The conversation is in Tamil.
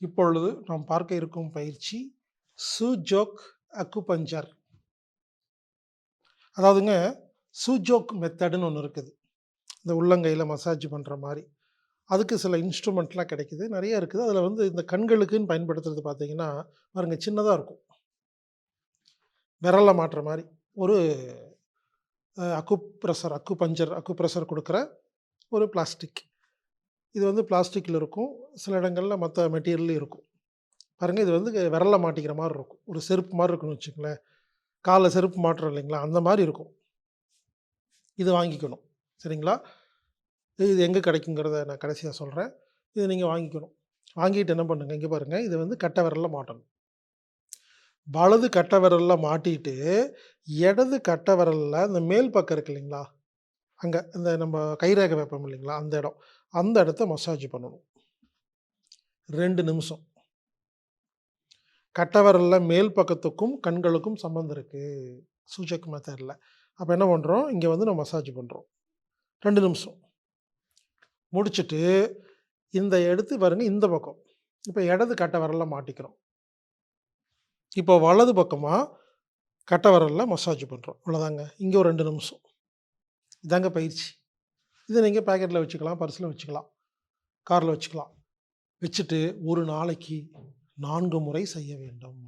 இப்பொழுது நாம் பார்க்க இருக்கும் பயிற்சி சூஜோக் அக்குபஞ்சர். அதாவதுங்க, சூஜோக் மெத்தடுன்னு ஒன்று இருக்குது. இந்த உள்ளங்கையில் மசாஜ் பண்ணுற மாதிரி. அதுக்கு சில இன்ஸ்ட்ருமெண்ட்லாம் கிடைக்குது, நிறைய இருக்குது. அதில் வந்து இந்த கண்களுக்குன்னு பயன்படுத்துறது பார்த்தீங்கன்னா பாருங்க, சின்னதாக இருக்கும், விரலை மாட்டுற மாதிரி ஒரு அக்குப்ரெஷர் கொடுக்குற ஒரு பிளாஸ்டிக். இது வந்து பிளாஸ்டிக்கில் இருக்கும், சில இடங்களில் மற்ற மெட்டீரியல்லையும் இருக்கும். பாருங்கள், இது வந்து விரலை மாட்டிக்கிற மாதிரி இருக்கும், ஒரு செருப்பு மாதிரி இருக்குன்னு வச்சுங்களேன். காலில் செருப்பு மாட்டுறோம் இல்லைங்களா, அந்த மாதிரி இருக்கும். இது வாங்கிக்கணும், சரிங்களா? இது எங்கே கிடைக்குங்கிறத நான் கடைசியாக சொல்கிறேன். இது நீங்கள் வாங்கிக்கணும். வாங்கிட்டு என்ன பண்ணுங்கள், இங்கே பாருங்கள், இது வந்து கட்டை விரலில் மாட்டணும். வலது கட்டை விரலில் மாட்டிட்டு இடது கட்டை விரலில் இந்த மேல் பக்கம் இருக்கு இல்லைங்களா, அங்கே இந்த நம்ம கைரேகை வைப்போம் இல்லைங்களா, அந்த இடத்த மசாஜ் பண்ணணும் 2 நிமிஷம். கட்டை விரலில் மேல் பக்கத்துக்கும் கண்களுக்கும் சம்மந்தம் இருக்குது சூஜோக் மெத்தடில். அப்போ என்ன பண்ணுறோம், இங்கே வந்து நம்ம மசாஜ் பண்ணுறோம் 2 நிமிஷம் முடிச்சுட்டு, இந்த எடுத்து பாருங்கள், இந்த பக்கம் இப்போ இடது கட்டை விரலில் மாட்டிக்கிறோம். இப்போ வலது பக்கமாக கட்டை விரலில் மசாஜ் பண்ணுறோம். அவ்வளோதாங்க. இங்கே ஒரு 2 நிமிஷம். இதாங்க பயிற்சி. இதை நீங்கள் பேக்கெட்டில் வச்சுக்கலாம், பர்ஸில் வச்சுக்கலாம், காரில் வச்சுக்கலாம். வச்சுட்டு ஒரு நாளைக்கு 4 முறை செய்ய வேண்டும்.